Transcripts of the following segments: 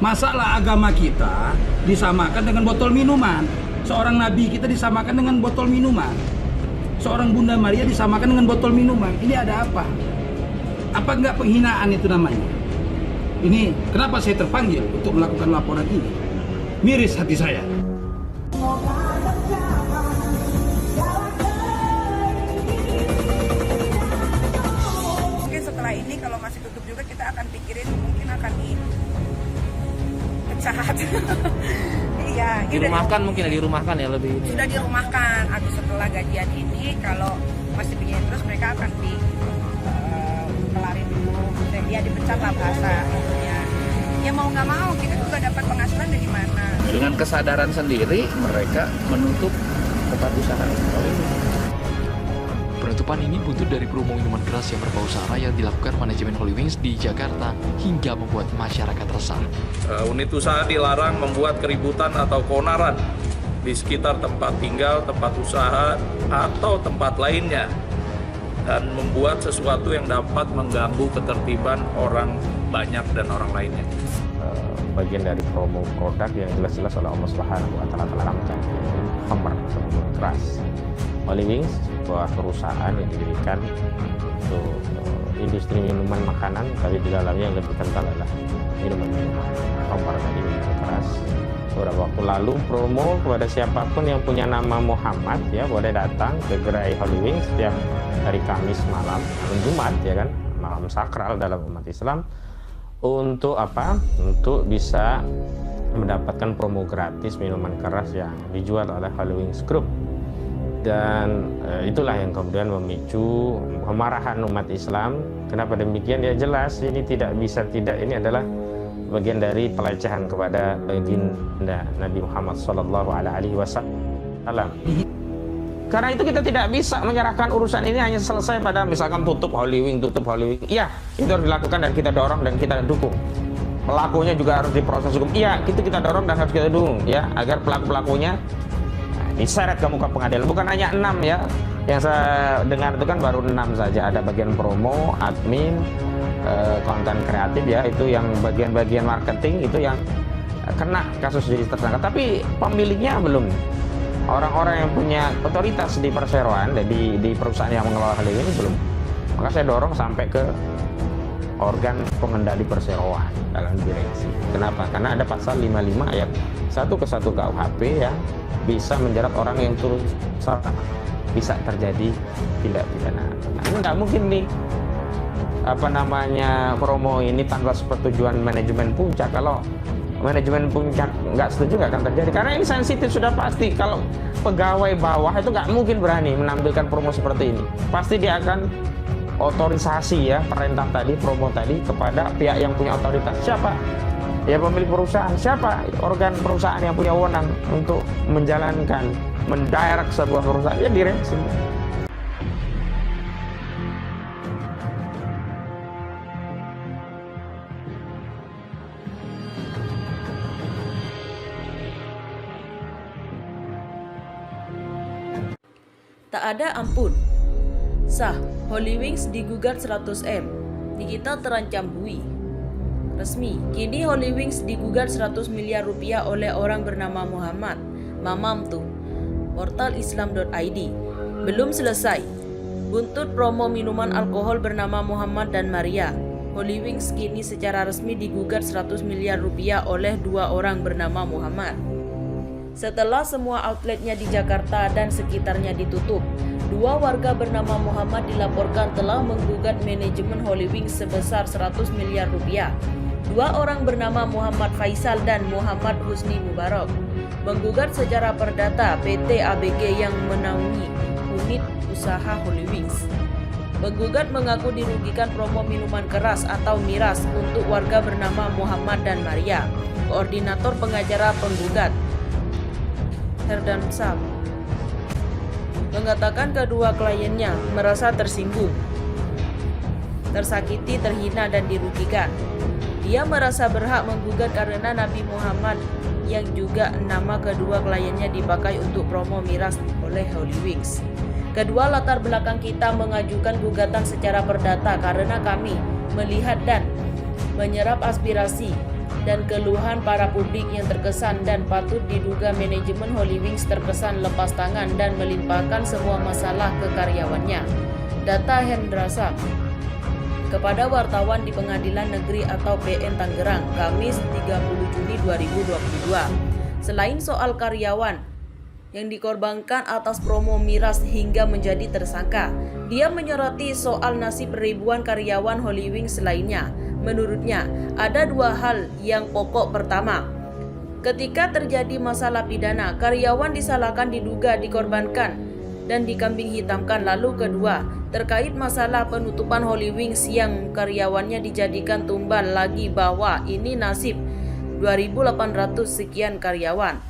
Masalah agama kita disamakan dengan botol minuman. Seorang nabi kita disamakan dengan botol minuman. Seorang Bunda Maria disamakan dengan botol minuman. Ini ada apa? Apa enggak penghinaan itu namanya? Ini kenapa saya terpanggil untuk melakukan laporan ini? Miris hati saya. Mungkin setelah ini kalau masih tutup juga kita akan pikirin mungkin akan dipecat. Iya, dirumahkan mungkin dirumahkan ya lebih. Sudah dirumahkan. Atau setelah gajian ini kalau masih begini terus mereka akan kelarin dulu. Dia dipecat lah bahasa itunya. Ya mau nggak mau kita juga dapat penghasilan dari mana. Dengan kesadaran sendiri mereka menutup tempat usaha. Penutupan ini buntut dari promo minuman keras yang berbau sara yang dilakukan manajemen Holy Wings di Jakarta hingga membuat masyarakat resah. Unit usaha dilarang membuat keributan atau keonaran di sekitar tempat tinggal, tempat usaha, atau tempat lainnya, dan membuat sesuatu yang dapat mengganggu ketertiban orang banyak dan orang lainnya. Bagian dari promo produk yang jelas-jelas oleh Allah Subhanahu wa taala haramkan, khamar, minuman keras. Holy Wings, sebuah perusahaan yang didirikan untuk industri minuman makanan, tapi di dalamnya yang lebih kental adalah minuman khamar, minuman keras. Beberapa waktu lalu promo kepada siapapun yang punya nama Muhammad ya boleh datang ke gerai Holy Wings setiap hari Kamis malam, Jumat ya kan, malam sakral dalam umat Islam. Untuk apa? Untuk bisa mendapatkan promo gratis minuman keras yang dijual oleh Holy Wings Group. Dan itulah yang kemudian memicu kemarahan umat Islam. Kenapa demikian? Ya jelas ini tidak bisa tidak, ini adalah bagian dari pelecehan kepada baginda Nabi Muhammad SAW. Karena itu kita tidak bisa menyerahkan urusan ini hanya selesai pada misalkan tutup Holy Wings. Iya, itu harus dilakukan dan kita dorong dan kita dukung. Pelakunya juga harus diproses hukum. Iya, itu kita dorong dan harus kita dukung ya, agar pelaku-pelakunya diseret ke muka pengadilan. Bukan hanya 6 ya, yang saya dengar itu kan baru 6 saja. Ada bagian promo, admin, konten kreatif ya, itu yang bagian-bagian marketing itu yang kena kasus jadi tersangka. Tapi pemiliknya belum. Orang-orang yang punya otoritas di perseroan dan di perusahaan yang mengelola hal ini belum. Maka saya dorong sampai ke organ pengendali perseroan dalam direksi. Kenapa? Karena ada pasal 55 ayat 1 ke 1 KUHP ya, bisa menjerat orang yang turut serta, bisa terjadi tindak pidana. Nah, ini nggak mungkin nih promo ini tanpa persetujuan manajemen puncak. Kalau manajemen puncak nggak setuju nggak akan terjadi, karena ini sensitif sudah pasti. Kalau pegawai bawah itu nggak mungkin berani menampilkan promo seperti ini, pasti dia akan otorisasi ya, perintah tadi, promo tadi kepada pihak yang punya otoritas. Siapa? Ya pemilik perusahaan. Siapa? Organ perusahaan yang punya wewenang untuk menjalankan, mendirect sebuah perusahaan, ya direksi. Tak ada ampun. Sah, Holy Wings digugat 100M. Digital terancam bui. Resmi, kini Holy Wings digugat 100 miliar rupiah oleh orang bernama Muhammad. Mamam tuh. Portal islam.id. Belum selesai. Buntut promo minuman alkohol bernama Muhammad dan Maria. Holy Wings kini secara resmi digugat 100 miliar rupiah oleh 2 orang bernama Muhammad. Setelah semua outletnya di Jakarta dan sekitarnya ditutup, 2 warga bernama Muhammad dilaporkan telah menggugat manajemen Holy Wings sebesar 100 miliar rupiah. 2 orang bernama Muhammad Faisal dan Muhammad Husni Mubarak menggugat secara perdata PT ABG yang menaungi unit usaha Holy Wings. Penggugat mengaku dirugikan promo minuman keras atau miras untuk warga bernama Muhammad dan Maria. Koordinator pengacara penggugat Herdan Sam mengatakan kedua kliennya merasa tersinggung, tersakiti, terhina, dan dirugikan. Dia merasa berhak menggugat karena Nabi Muhammad yang juga nama kedua kliennya dipakai untuk promo miras oleh Holy Wings. Kedua latar belakang kita mengajukan gugatan secara perdata karena kami melihat dan menyerap aspirasi dan keluhan para publik yang terkesan dan patut diduga manajemen Holy Wings terkesan lepas tangan dan melimpahkan semua masalah ke karyawannya. Data Hendra Sam kepada wartawan di Pengadilan Negeri atau PN Tangerang, Kamis 30 Juni 2022. Selain soal karyawan yang dikorbankan atas promo miras hingga menjadi tersangka, dia menyoroti soal nasib ribuan karyawan Holy Wings lainnya. Menurutnya, ada dua hal yang pokok. Pertama, ketika terjadi masalah pidana, karyawan disalahkan diduga dikorbankan dan dikambing hitamkan. Lalu kedua, terkait masalah penutupan Holy Wings yang karyawannya dijadikan tumbal lagi bahwa ini nasib 2.800 sekian karyawan.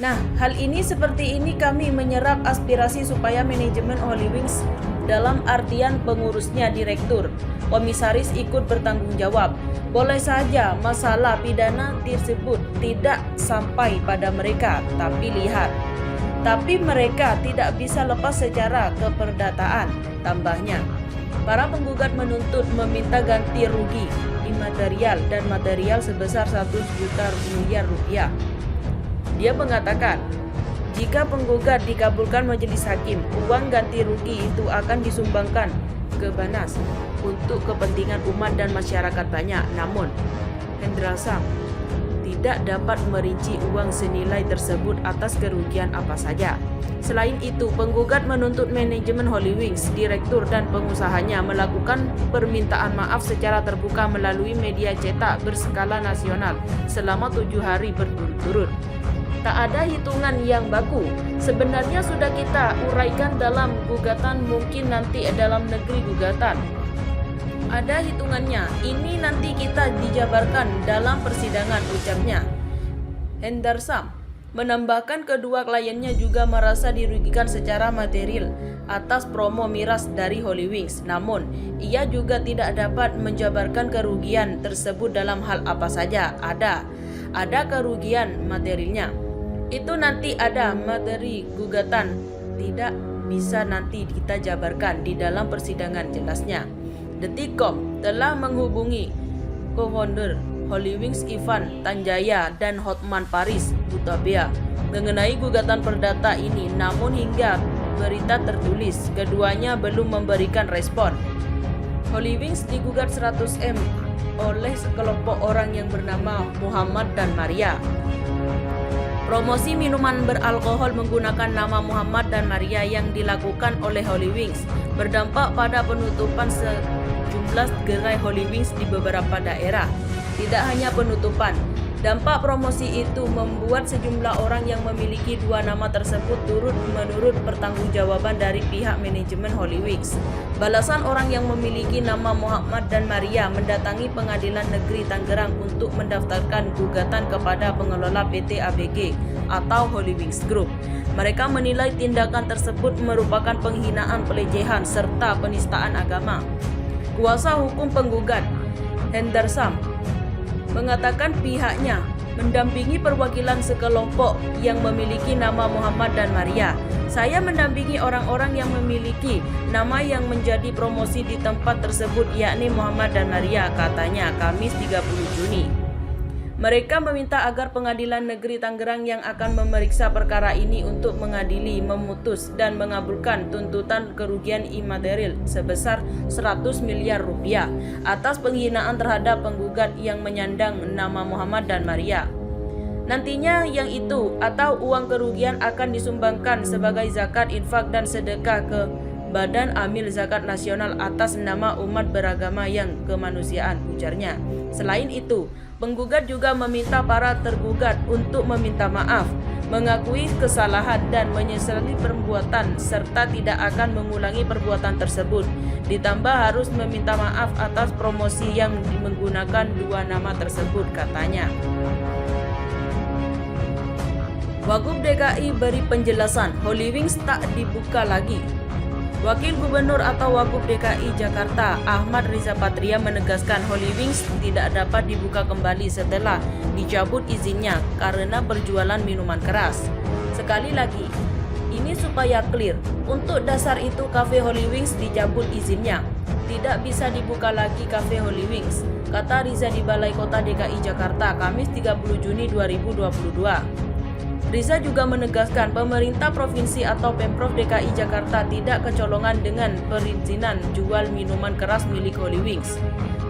Nah, hal ini seperti ini kami menyerap aspirasi supaya manajemen Holy Wings dalam artian pengurusnya, direktur, komisaris ikut bertanggung jawab. Boleh saja masalah pidana tersebut tidak sampai pada mereka, tapi mereka tidak bisa lepas secara keperdataan. Tambahnya, para penggugat menuntut meminta ganti rugi imaterial dan material sebesar 1 juta miliar rupiah. Dia mengatakan, jika penggugat dikabulkan majelis hakim, uang ganti rugi itu akan disumbangkan ke Banas untuk kepentingan umat dan masyarakat banyak. Namun, Hendra Sam tidak dapat merinci uang senilai tersebut atas kerugian apa saja. Selain itu, penggugat menuntut manajemen Holy Wings, direktur dan pengusahanya melakukan permintaan maaf secara terbuka melalui media cetak berskala nasional selama 7 hari berturut-turut. Tak ada hitungan yang baku. Sebenarnya sudah kita uraikan dalam gugatan, mungkin nanti dalam negeri gugatan. Ada hitungannya, ini nanti kita dijabarkan dalam persidangan, ucapnya. Hendra Sam menambahkan kedua kliennya juga merasa dirugikan secara material atas promo miras dari Holy Wings. Namun, ia juga tidak dapat menjabarkan kerugian tersebut dalam hal apa saja. Ada kerugian materialnya. Itu nanti ada materi gugatan, tidak bisa nanti kita jabarkan di dalam persidangan, jelasnya. Detikcom telah menghubungi co-founder Holy Wings Ivan Tanjaya dan Hotman Paris Butabea mengenai gugatan perdata ini, namun hingga berita tertulis keduanya belum memberikan respon. Holy Wings digugat 100M oleh sekelompok orang yang bernama Muhammad dan Maria. Promosi minuman beralkohol menggunakan nama Muhammad dan Maria yang dilakukan oleh Holy Wings berdampak pada penutupan sejumlah gerai Holy Wings di beberapa daerah. Tidak hanya penutupan, dampak promosi itu membuat sejumlah orang yang memiliki dua nama tersebut turut menurut pertanggungjawaban dari pihak manajemen Holy Wings. Balasan orang yang memiliki nama Muhammad dan Maria mendatangi Pengadilan Negeri Tangerang untuk mendaftarkan gugatan kepada pengelola PT ABG atau Holy Wings Group. Mereka menilai tindakan tersebut merupakan penghinaan, pelecehan, serta penistaan agama. Kuasa hukum penggugat, Hendra Sam, mengatakan pihaknya mendampingi perwakilan sekelompok yang memiliki nama Muhammad dan Maria. Saya mendampingi orang-orang yang memiliki nama yang menjadi promosi di tempat tersebut, yakni Muhammad dan Maria, katanya Kamis 30 Juni. Mereka meminta agar Pengadilan Negeri Tangerang yang akan memeriksa perkara ini untuk mengadili, memutus, dan mengabulkan tuntutan kerugian imaterial sebesar 100 miliar rupiah atas penghinaan terhadap penggugat yang menyandang nama Muhammad dan Maria. Nantinya yang itu atau uang kerugian akan disumbangkan sebagai zakat, infak, dan sedekah ke Badan Amil Zakat Nasional atas nama umat beragama yang kemanusiaan, ujarnya. Selain itu, penggugat juga meminta para tergugat untuk meminta maaf, mengakui kesalahan dan menyesali perbuatan serta tidak akan mengulangi perbuatan tersebut. Ditambah harus meminta maaf atas promosi yang menggunakan dua nama tersebut, katanya. Wagub DKI beri penjelasan, Holy Wings tak dibuka lagi. Wakil Gubernur atau Wagub DKI Jakarta, Ahmad Riza Patria, menegaskan Holy Wings tidak dapat dibuka kembali setelah dicabut izinnya karena perjualan minuman keras. Sekali lagi, ini supaya clear, untuk dasar itu Cafe Holy Wings dicabut izinnya. Tidak bisa dibuka lagi Cafe Holy Wings. kata Riza di Balai Kota DKI Jakarta, Kamis 30 Juni 2022. Riza juga menegaskan pemerintah provinsi atau Pemprov DKI Jakarta tidak kecolongan dengan perizinan jual minuman keras milik Holy Wings.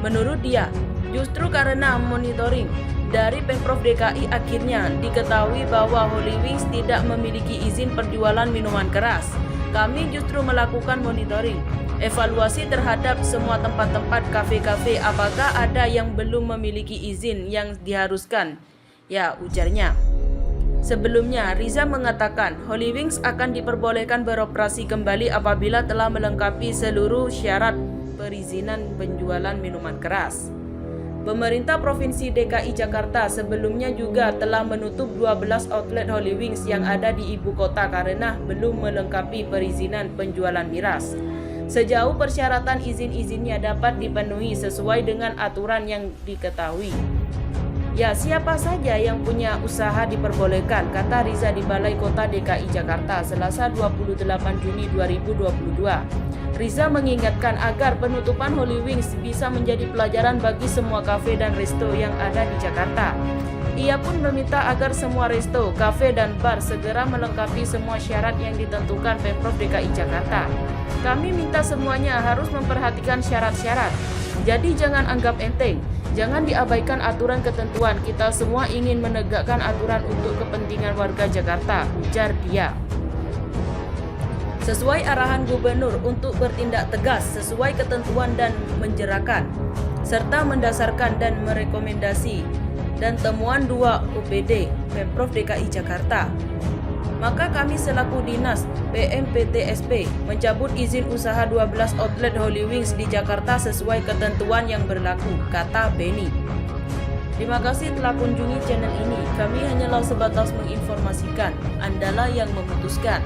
Menurut dia, justru karena monitoring dari Pemprov DKI akhirnya diketahui bahwa Holy Wings tidak memiliki izin perjualan minuman keras. Kami justru melakukan monitoring, evaluasi terhadap semua tempat-tempat kafe-kafe apakah ada yang belum memiliki izin yang diharuskan. Ya, ujarnya. Sebelumnya, Riza mengatakan Holy Wings akan diperbolehkan beroperasi kembali apabila telah melengkapi seluruh syarat perizinan penjualan minuman keras. Pemerintah Provinsi DKI Jakarta sebelumnya juga telah menutup 12 outlet Holy Wings yang ada di ibu kota karena belum melengkapi perizinan penjualan miras. Sejauh persyaratan izin-izinnya dapat dipenuhi sesuai dengan aturan yang diketahui. Ya, siapa saja yang punya usaha diperbolehkan, kata Riza di Balai Kota DKI Jakarta, Selasa 28 Juni 2022. Riza mengingatkan agar penutupan Holy Wings bisa menjadi pelajaran bagi semua kafe dan resto yang ada di Jakarta. Ia pun meminta agar semua resto, kafe, dan bar segera melengkapi semua syarat yang ditentukan Pemprov DKI Jakarta. Kami minta semuanya harus memperhatikan syarat-syarat. Jadi jangan anggap enteng, jangan diabaikan aturan ketentuan. Kita semua ingin menegakkan aturan untuk kepentingan warga Jakarta, ujar dia. Sesuai arahan gubernur untuk bertindak tegas sesuai ketentuan dan menjerakan, serta mendasarkan dan merekomendasi dan temuan 2 UPD Pemprov DKI Jakarta. Maka kami selaku Dinas PMPTSP mencabut izin usaha 12 outlet Holy Wings di Jakarta sesuai ketentuan yang berlaku, kata Beni. Terima kasih telah kunjungi channel ini. Kami hanyalah sebatas menginformasikan. Andalah yang memutuskan.